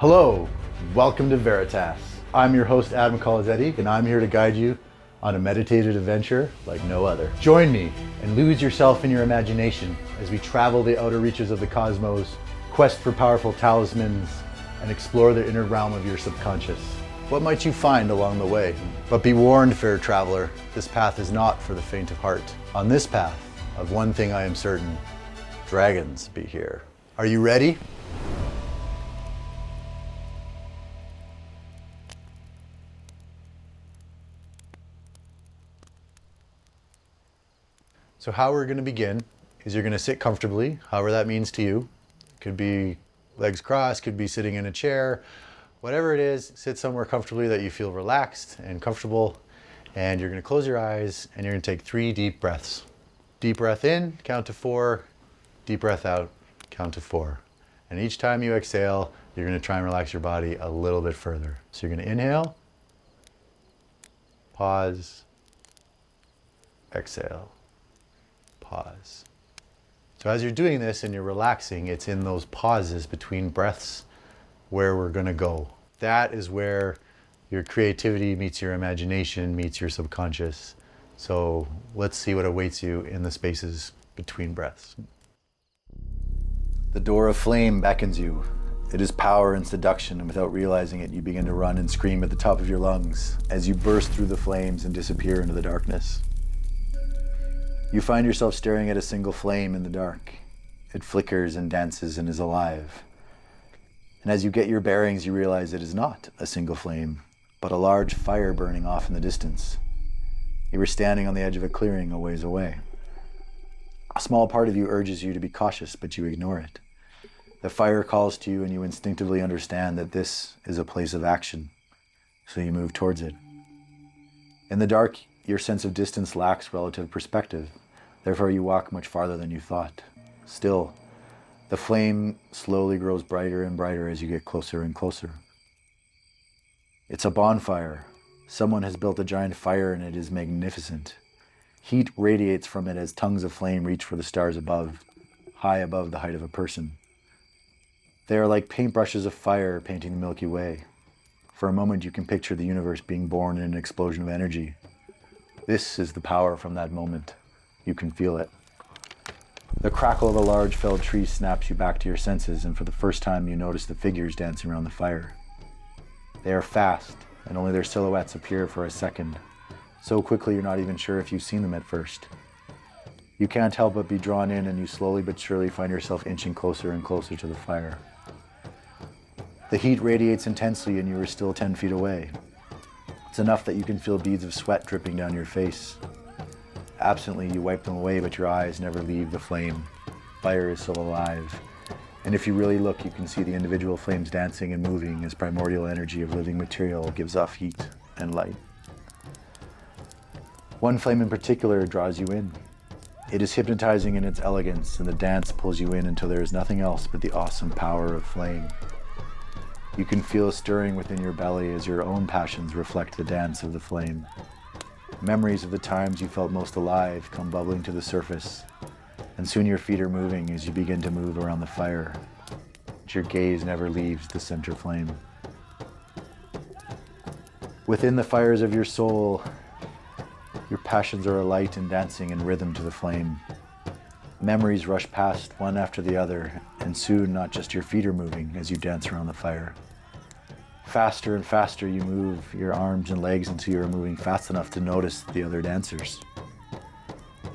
Hello, welcome to Veritas. I'm your host, Adam Colazetti, and I'm here to guide you on a meditative adventure like no other. Join me and lose yourself in your imagination as we travel the outer reaches of the cosmos, quest for powerful talismans, and explore the inner realm of your subconscious. What might you find along the way? But be warned, fair traveler, this path is not for the faint of heart. On this path, of one thing I am certain, dragons be here. Are you ready? So how we're going to begin is you're going to sit comfortably, however that means to you. Could be legs crossed, could be sitting in a chair, whatever it is, sit somewhere comfortably that you feel relaxed and comfortable. And you're going to close your eyes and you're going to take 3 deep breaths. Deep breath in, count to 4. Deep breath out, count to 4. And each time you exhale, you're going to try and relax your body a little bit further. So you're going to inhale, pause, exhale. Pause. So as you're doing this and you're relaxing, it's in those pauses between breaths where we're going to go. That is where your creativity meets your imagination, meets your subconscious. So let's see what awaits you in the spaces between breaths. The door of flame beckons you. It is power and seduction, and without realizing it, you begin to run and scream at the top of your lungs as you burst through the flames and disappear into the darkness. You find yourself staring at a single flame in the dark. It flickers and dances and is alive. And as you get your bearings, you realize it is not a single flame, but a large fire burning off in the distance. You were standing on the edge of a clearing a ways away. A small part of you urges you to be cautious, but you ignore it. The fire calls to you and you instinctively understand that this is a place of action, so you move towards it. In the dark, your sense of distance lacks relative perspective. Therefore, you walk much farther than you thought. Still, the flame slowly grows brighter and brighter as you get closer and closer. It's a bonfire. Someone has built a giant fire and it is magnificent. Heat radiates from it as tongues of flame reach for the stars above, high above the height of a person. They are like paintbrushes of fire painting the Milky Way. For a moment, you can picture the universe being born in an explosion of energy. This is the power from that moment. You can feel it. The crackle of a large felled tree snaps you back to your senses, and for the first time you notice the figures dancing around the fire. They are fast, and only their silhouettes appear for a second. So quickly you're not even sure if you've seen them at first. You can't help but be drawn in, and you slowly but surely find yourself inching closer and closer to the fire. The heat radiates intensely, and you are still 10 feet away. It's enough that you can feel beads of sweat dripping down your face. Absently, you wipe them away, but your eyes never leave the flame. Fire is still alive. And if you really look, you can see the individual flames dancing and moving as primordial energy of living material gives off heat and light. One flame in particular draws you in. It is hypnotizing in its elegance, and the dance pulls you in until there is nothing else but the awesome power of flame. You can feel a stirring within your belly as your own passions reflect the dance of the flame. Memories of the times you felt most alive come bubbling to the surface, and soon your feet are moving as you begin to move around the fire, but your gaze never leaves the center flame. Within the fires of your soul, your passions are alight and dancing in rhythm to the flame. Memories rush past one after the other, and soon not just your feet are moving as you dance around the fire. Faster and faster you move your arms and legs until you are moving fast enough to notice the other dancers.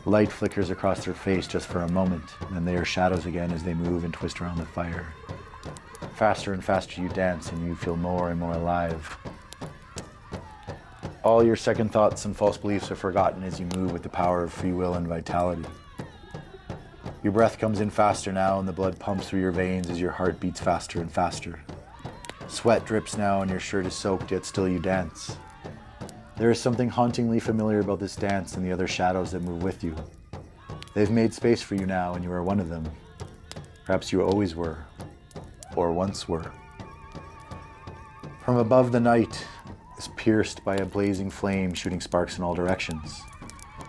Light flickers across their face just for a moment, and then they are shadows again as they move and twist around the fire. Faster and faster you dance, and you feel more and more alive. All your second thoughts and false beliefs are forgotten as you move with the power of free will and vitality. Your breath comes in faster now, and the blood pumps through your veins as your heart beats faster and faster. Sweat drips now, and your shirt is soaked, yet still you dance. There is something hauntingly familiar about this dance and the other shadows that move with you. They've made space for you now, and you are one of them. Perhaps you always were, or once were. From above, the night is pierced by a blazing flame shooting sparks in all directions,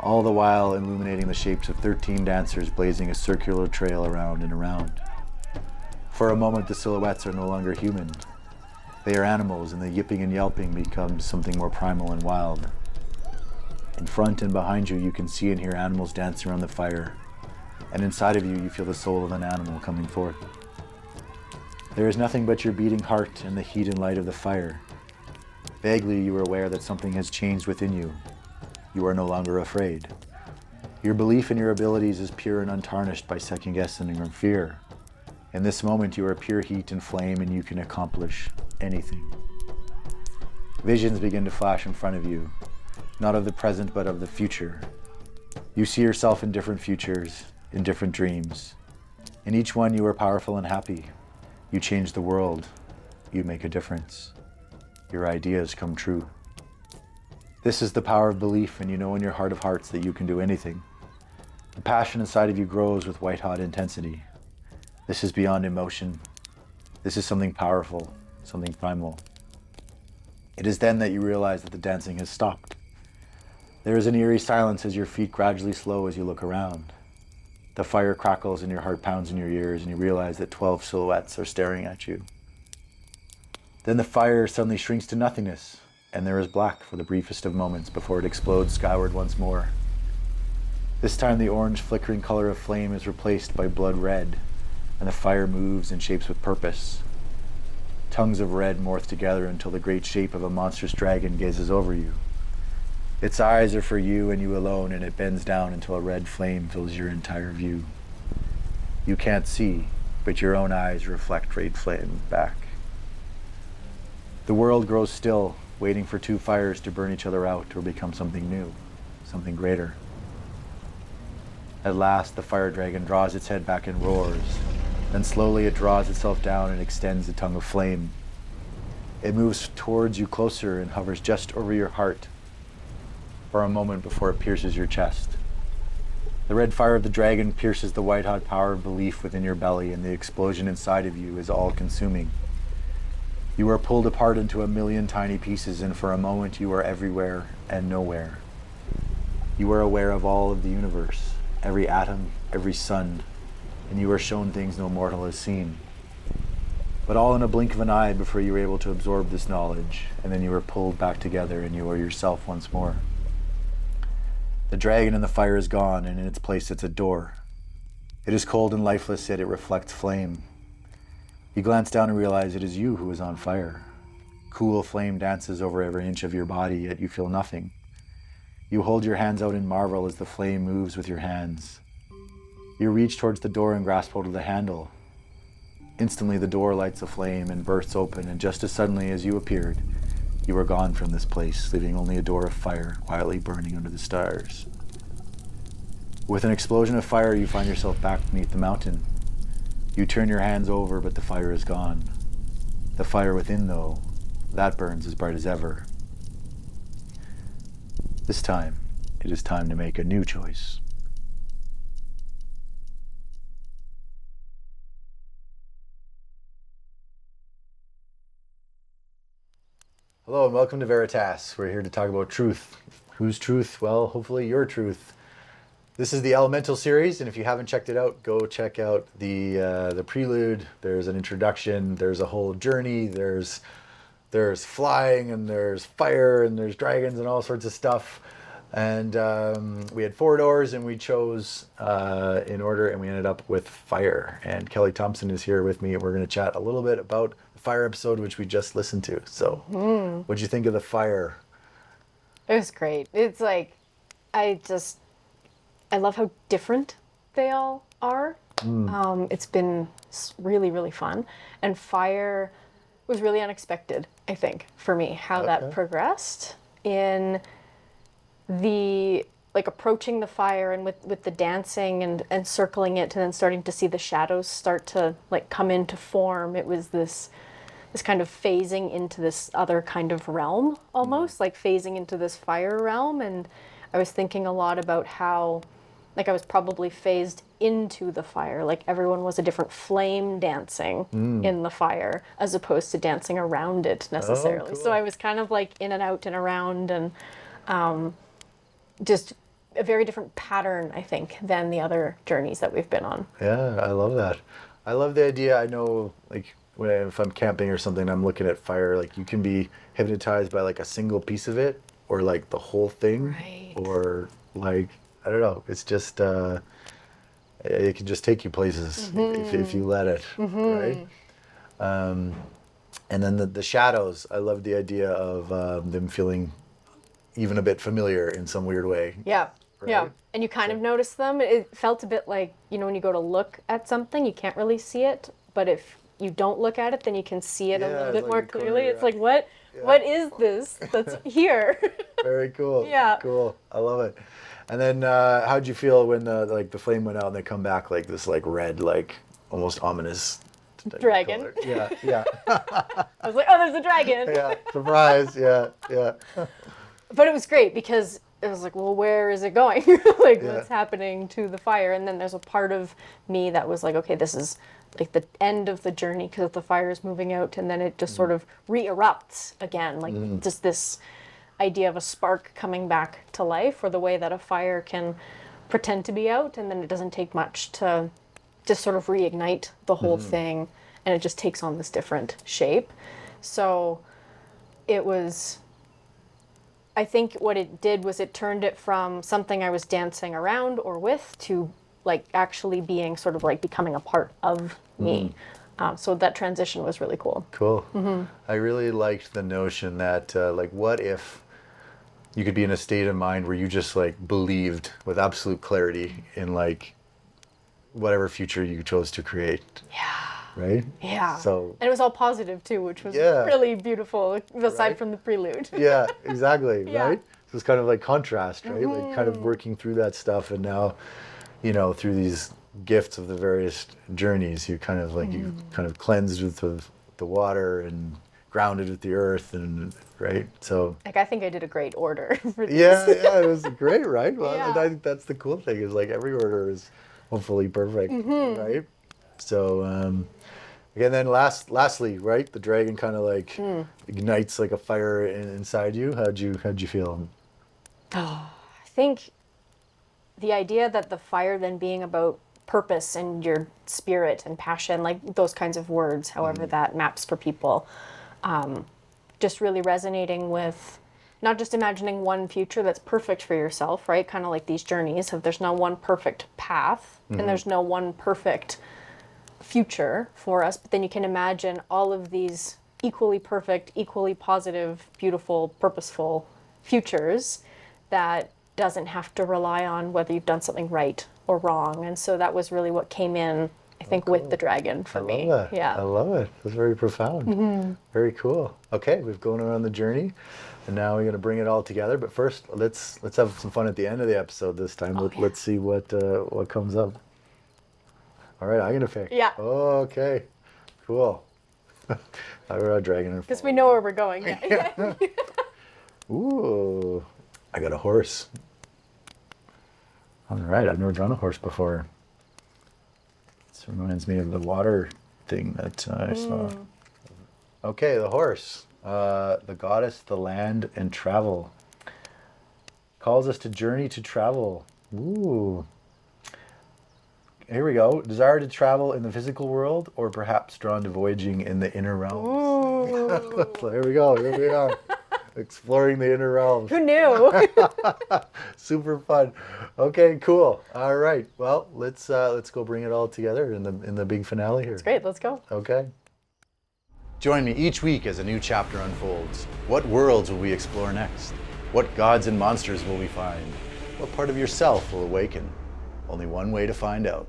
all the while illuminating the shapes of 13 dancers blazing a circular trail around and around. For a moment, the silhouettes are no longer human. They are animals, and the yipping and yelping becomes something more primal and wild. In front and behind you, you can see and hear animals dance around the fire, and inside of you, you feel the soul of an animal coming forth. There is nothing but your beating heart and the heat and light of the fire. Vaguely, you are aware that something has changed within you. You are no longer afraid. Your belief in your abilities is pure and untarnished by second guessing or fear. In this moment, you are pure heat and flame, and you can accomplish anything. Visions begin to flash in front of you, not of the present, but of the future. You see yourself in different futures, in different dreams. In each one, you are powerful and happy. You change the world. You make a difference. Your ideas come true. This is the power of belief, and you know in your heart of hearts that you can do anything. The passion inside of you grows with white-hot intensity. This is beyond emotion. This is something powerful, something primal. It is then that you realize that the dancing has stopped. There is an eerie silence as your feet gradually slow as you look around. The fire crackles and your heart pounds in your ears, and you realize that 12 silhouettes are staring at you. Then the fire suddenly shrinks to nothingness, and there is black for the briefest of moments before it explodes skyward once more. This time the orange flickering color of flame is replaced by blood red, and the fire moves and shapes with purpose. Tongues of red morph together until the great shape of a monstrous dragon gazes over you. Its eyes are for you and you alone, and it bends down until a red flame fills your entire view. You can't see, but your own eyes reflect red flame back. The world grows still, waiting for two fires to burn each other out or become something new, something greater. At last, the fire dragon draws its head back and roars. Then slowly it draws itself down and extends a tongue of flame. It moves towards you closer and hovers just over your heart for a moment before it pierces your chest. The red fire of the dragon pierces the white-hot power of belief within your belly, and the explosion inside of you is all-consuming. You are pulled apart into a million tiny pieces, and for a moment you are everywhere and nowhere. You are aware of all of the universe, every atom, every sun, and you are shown things no mortal has seen. But all in a blink of an eye before you are able to absorb this knowledge, and then you are pulled back together and you are yourself once more. The dragon in the fire is gone, and in its place sits a door. It is cold and lifeless, yet it reflects flame. You glance down and realize it is you who is on fire. Cool flame dances over every inch of your body, yet you feel nothing. You hold your hands out in marvel as the flame moves with your hands. You reach towards the door and grasp hold of the handle. Instantly the door lights a flame and bursts open, and just as suddenly as you appeared, you are gone from this place, leaving only a door of fire quietly burning under the stars. With an explosion of fire, you find yourself back beneath the mountain. You turn your hands over, but the fire is gone. The fire within, though, that burns as bright as ever. This time, it is time to make a new choice. Hello and welcome to Veritas. We're here to talk about truth. Whose truth? Well, hopefully your truth. This is the Elemental series, and if you haven't checked it out, go check out the prelude. There's an introduction. There's a whole journey. There's flying, and there's fire, and there's dragons, and all sorts of stuff. And we had 4 doors, and we chose in order, and we ended up with fire. And Kelly Thompson is here with me, and we're going to chat a little bit about the fire episode, which we just listened to. So, what'd you think of the fire? It was great. It's like, I love how different they all are. It's been really, really fun. And fire was really unexpected, I think, for me, how that progressed in the, like, approaching the fire and with the dancing and circling it and then starting to see the shadows start to, like, come into form. It was this kind of phasing into this other kind of realm, almost, like phasing into this fire realm. And I was thinking a lot about how, like, I was probably phased into the fire. Like, everyone was a different flame dancing in the fire as opposed to dancing around it necessarily. Oh, cool. So I was kind of like in and out and around, and just a very different pattern, I think, than the other journeys that we've been on. Yeah, I love that. I love the idea. I know, like, if I'm camping or something, I'm looking at fire, like you can be hypnotized by like a single piece of it or like the whole thing. Right. Or like, I don't know, it's just, it can just take you places if you let it, right? And then the shadows, I love the idea of them feeling even a bit familiar in some weird way. Yeah. Right? Yeah. And you kind of notice them. It felt a bit like, when you go to look at something, you can't really see it. But if you don't look at it, then you can see it a little bit like more a corner clearly. of your It's like, what? Yeah. What is this that's here? Very cool. Yeah. Cool. I love it. And then how'd you feel when the flame went out and they come back like this like red, like almost ominous Dragon. color? Yeah, yeah. I was like, oh, there's a dragon. Yeah. Surprise. Yeah, yeah. But it was great because it was like, well, where is it going? Like, Yeah. what's happening to the fire? And then there's a part of me that was like, okay, this is like the end of the journey because the fire is moving out, and then it just sort of re-erupts again, like just this idea of a spark coming back to life, or the way that a fire can pretend to be out, and then it doesn't take much to just sort of reignite the whole thing, and it just takes on this different shape. So it was, I think what it did was it turned it from something I was dancing around or with to like actually being sort of like becoming a part of me. So that transition was really cool. Cool. I really liked the notion that like, what if you could be in a state of mind where you just like believed with absolute clarity in like whatever future you chose to create. Yeah. Right? Yeah. So and it was all positive too, which was Yeah. really beautiful, aside Right. from the prelude. yeah, exactly. Yeah. Right? So it's kind of like contrast, right? Like kind of working through that stuff, and now, through these gifts of the various journeys, you kind of like you kind of cleansed with the water and grounded with the earth, and right. So Like, I think I did a great order for this. yeah, it was great, right? Well, Yeah. I think that's the cool thing, is like every order is hopefully perfect, right? So, and then lastly, right, the dragon kind of like ignites like a fire inside you. How'd you feel? I think the idea that the fire then being about purpose and your spirit and passion, like those kinds of words, however that maps for people, just really resonating with not just imagining one future that's perfect for yourself, right? Kind of like these journeys of there's no one perfect path and there's no one perfect future for us, but then you can imagine all of these equally perfect, equally positive, beautiful, purposeful futures that doesn't have to rely on whether you've done something right or wrong. And so that was really what came in, I think, with the dragon for me. Love that. Yeah. I love it. That's very profound. Very cool. Okay, we've gone around the journey, and now we're going to bring it all together. But first, let's have some fun at the end of the episode this time. Let's see what comes up. All right, I'm going to pick. Yeah. Okay, cool. I got a dragon. Because we know where we're going. Yeah. Ooh, I got a horse. All right, I've never drawn a horse before. This reminds me of the water thing that I saw. Okay, the horse. The goddess, the land, and travel. Calls us to journey to travel. Ooh. Here we go. Desire to travel in the physical world, or perhaps drawn to voyaging in the inner realms. Ooh. So here we go. Here we are. Exploring the inner realms. Who knew? Super fun. Okay, cool. All right. Well, let's go bring it all together in the big finale here. Great, let's go. Okay. Join me each week as a new chapter unfolds. What worlds will we explore next? What gods and monsters will we find? What part of yourself will awaken? Only one way to find out.